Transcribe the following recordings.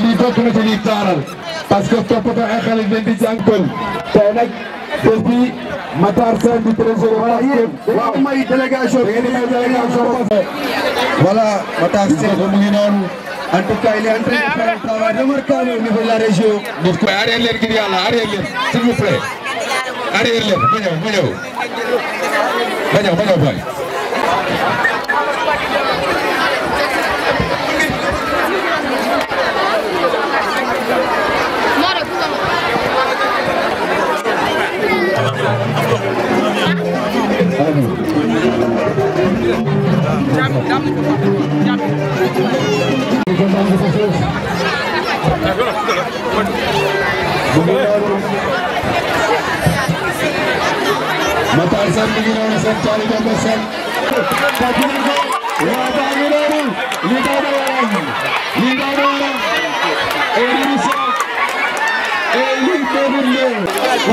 lii bokk na ci liy taaral parce que toppatoo ay xale leen di jàngal tey nag bés bi Matar Sène di trésorier voilà yéen waaw may délégation voilà Matar Sène mu ngi noonu en tout cas il est en train de faire un travail remarquable au niveau de la région. arrière leen ngir yàlla arrière leen s'il vous plaît arrière leen ma ñëw boy Matar Sène mi ngi noonu seen taali Demba Sène waa baa ngi noonu li daw na waram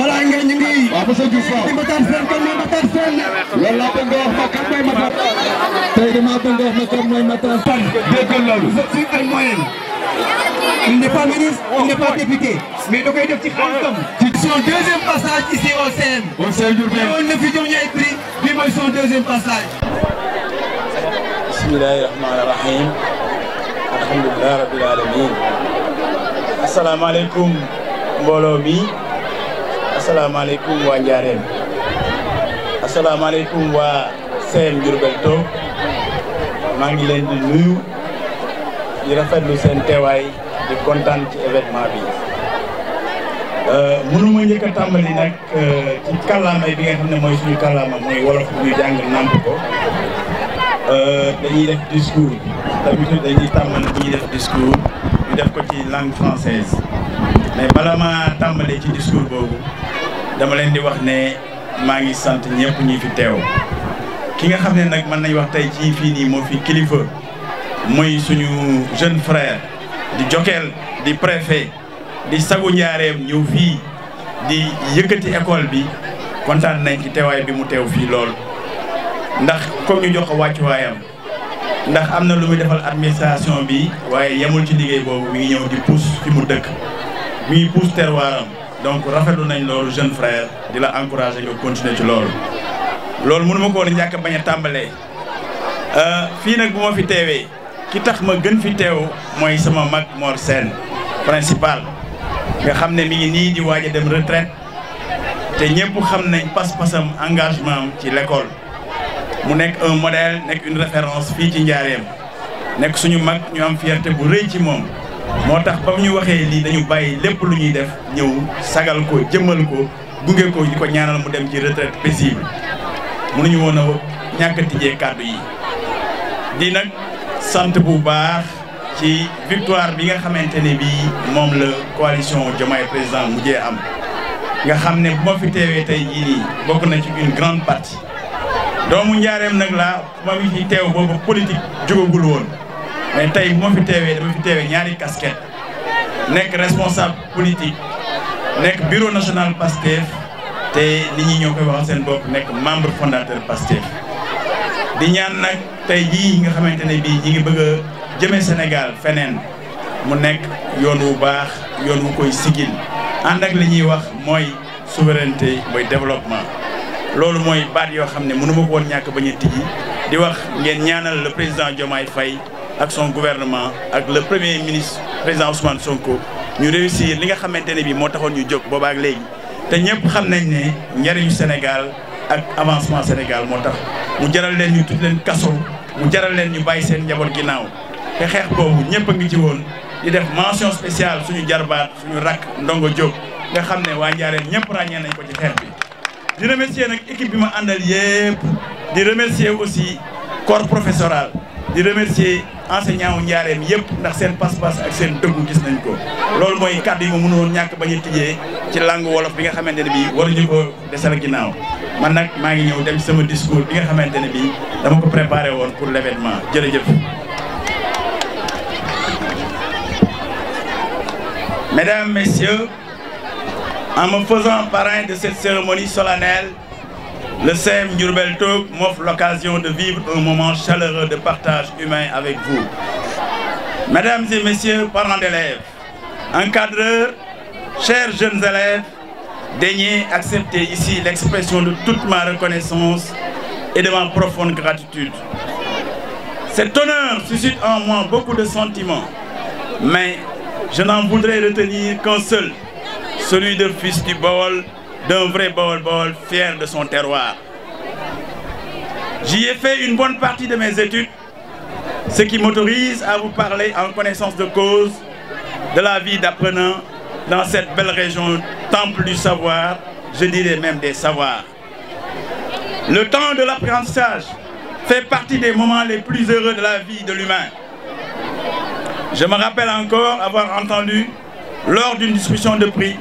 wala ngeen ñu ngi monsieur Diouf Matar Sène kan mooy Matar Sène loolu laa bëgg wax ma kan mooy Matar tey dama bëgg wax ma kan mooy Matar Sène déggal loolu c'est un moyen il n'est pas ministre il n'est pas député mais da koy def ci xaalisam son deuxième passage ici au CM on ne fi jox ñay prix bi mooy son deuxième passage bismillahi rahmani rahim alhamdulilah rabbil alamin asalaamaaleykum mbooloo mi asalaamaaleykum waa Njaareem asalaamaaleykum waa CM Diourbel Top maa ngi leen di nuyu di rafetlu seen teewaay di kontaan ci événement bi mënuma njëkk a tàmbali nag ci kàllaama bi nga xam ne mooy suñu kàllaama mooy wolof bu ñu jàng nàmp ko dañuy def discours d'habitude dañuy tàmbali bu ñuy def discours ñu def ko ci langue française mais bala ma tàmbalee ci discours boobu dama leen di wax ne maa ngi sant ñëpp ñi fi teew ki nga xam ne nag mën nañ wax tey ci fii nii moo fi kilifa mooy suñu jeune frère di Jokal di préfet di sagu Njaareem ñëw fii di yëkkati école bi kontaan nañ ci teewaay bi mu teew fii lool ndax comme ñu jox ko wàccuwaayam ndax am na lu muy defal administration bi waaye yemul ci liggéey boobu mi ngi ñëw di pousse fi mu dëkk mi ngi pousse terroiram donc rafetlu nañ loolu jeune frère di la encourager nga continuer ci loolu mënu ma ko woon ñàkk bañ a tàmbalee fii nag bu ma fi teewee ki tax ma gën fi teew mooy sama mag Mor Sène principal nga xam ne mi ngi nii di waaj a dem retraite te ñëpp xam nañ pas-pasam engagement am ci l'école mu nekk un modèle nekk une référence fii ci Njaareem nekk suñu mag ñu am fierté bu rëy ci moom moo tax ba ñu waxee lii dañu bàyyi lépp lu ñuy def ñëw sagal ko jëmmal ko gunge ko di ko ñaanal mu dem ci retraite paisible mënuñu woon a ñàkk a tijjee kàddu yi di nag sant bu baax ci victoire bi nga xamante ne bii moom la coalition Diomaye président mujjee am nga xam ne bu ma fi teewee tey jii nii bokk na ci une grande partie doomu Njaareem nag laa ma mi fi teew boobu politique jógagul woon mais tey bu ma fi teewee dama fi teewee ñaari casquette nekk responsable politique nekk bureau national Pastef te nit ñi ñoo koy waxal seen bopp nekk membre fondateur Pastef di ñaan nag tey jii nga xamante ne bii ñi ngi bëgg a jëmee Sénégal feneen mu nekk yoon wu baax yoon wu koy sigil ànd ak li ñuy wax mooy souveraineté mooy développement loolu mooy baat yoo xam ne mënu ma ko woon ñàkk bañ a tijji di wax ngeen ñaanal le président Diomaye Faye ak son gouvernement ak le premier ministre président Ousmane Sonko ñu réussir li nga xamante ne bii moo taxoon ñu jóg boobaak léegi te ñëpp xam nañ ne njariñu Sénégal ak avancement Sénégal moo tax mu jaral leen ñu tudd leen kaso mu jaral leen ñu bàyyi seen njaboot ginnaaw te xeex boobu ñëpp a ngi ci woon di def mention spéciale suñu jarbaat suñu rakk Ndongo Diop nga xam ne waa Njaaréem ñëpp ràññee nañ ko ci xeex bi. di remercier nag équipe bi ma àndal yëpp di remercier aussi corps professoral di remercier enseignants wu Njaaréem yëpp ndax seen pas-pas ak seen dëggu gis nañ ko loolu mooy kàddu yi ma mënoon ñàkk bañ a tijjee ci langue wolof bi nga xamante ne bii waruñu ko desal ginnaaw man nag maa ngi ñëw dem sama discours bi nga xamante ne bii dama ko préparé woon pour l'événement jërëjëf. Mesdames, Messieurs, en me faisant parrain de cette cérémonie solennelle, le CEM Diourbel Talk m'offre l'occasion de vivre un moment chaleureux de partage humain avec vous. Mesdames et messieurs, parents d'élèves, encadreurs, chers jeunes élèves, daignez accepter ici l'expression de toute ma reconnaissance et de ma profonde gratitude. Cet honneur suscite en moi beaucoup de sentiments, mais je n'en voudrais retenir qu'un seul, celui de fils du Baol, d'un vrai Baol fier de son terroir. J'y ai fait une bonne partie de mes études, ce qui m'autorise à vous parler en connaissance de cause de la vie d'apprenant dans cette belle région, temple du savoir, je dirais même des savoirs. Le temps de l'apprentissage fait partie des moments les plus heureux de la vie de l'humain. Je me rappelle encore avoir entendu, lors d'une discussion de prix,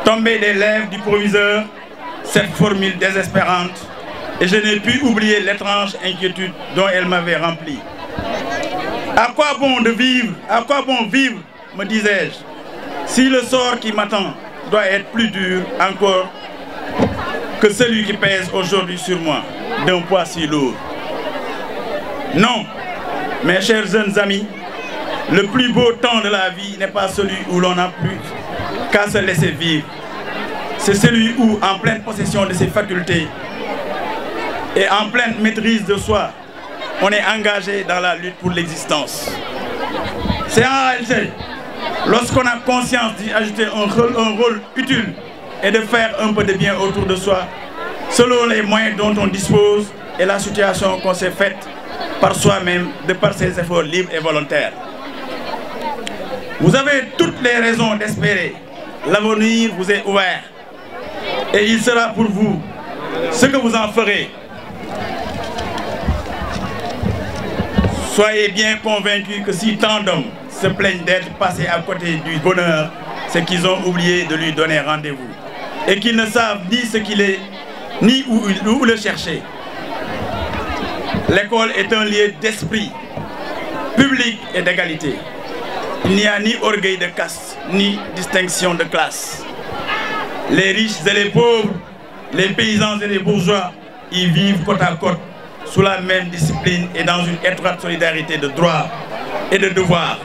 tomber des lèvres du proviseur cette formule désespérante et je n'ai pu oublier l'étrange inquiétude dont elle m'avait rempli. À quoi bon de vivre, à quoi bon vivre, me disais-je, si le sort qui m'attend doit être plus dur encore que celui qui pèse aujourd'hui sur moi, d'un poids si lourd. Non, mes chers jeunes amis, le plus beau temps de la vie n'est pas celui où l'on n'a plus qu'à se laisser vivre. C'est celui où, en pleine possession de ses facultés et en pleine maîtrise de soi, on est engagé dans la lutte pour l'existence. C'est en réalité, lorsqu'on a conscience d'y ajouter un rôle utile et de faire un peu de bien autour de soi, selon les moyens dont on dispose et la situation qu'on s'est faite par soi-même, de par ses efforts libres et volontaires. Vous avez toutes les raisons d'espérer. L'avenir vous est ouvert. Et il sera pour vous ce que vous en ferez. Soyez bien convaincus que si tant d'hommes se plaignent d'être passés à côté du bonheur, c'est qu'ils ont oublié de lui donner rendez-vous. Et qu'ils ne savent ni ce qu'il est, ni où le chercher. L'école est un lieu d'esprit, public et d'égalité. Il n'y a ni orgueil de caste, ni distinction de classe. Les riches et les pauvres, les paysans et les bourgeois y vivent côte à côte, sous la même discipline et dans une étroite solidarité de droits et de devoirs.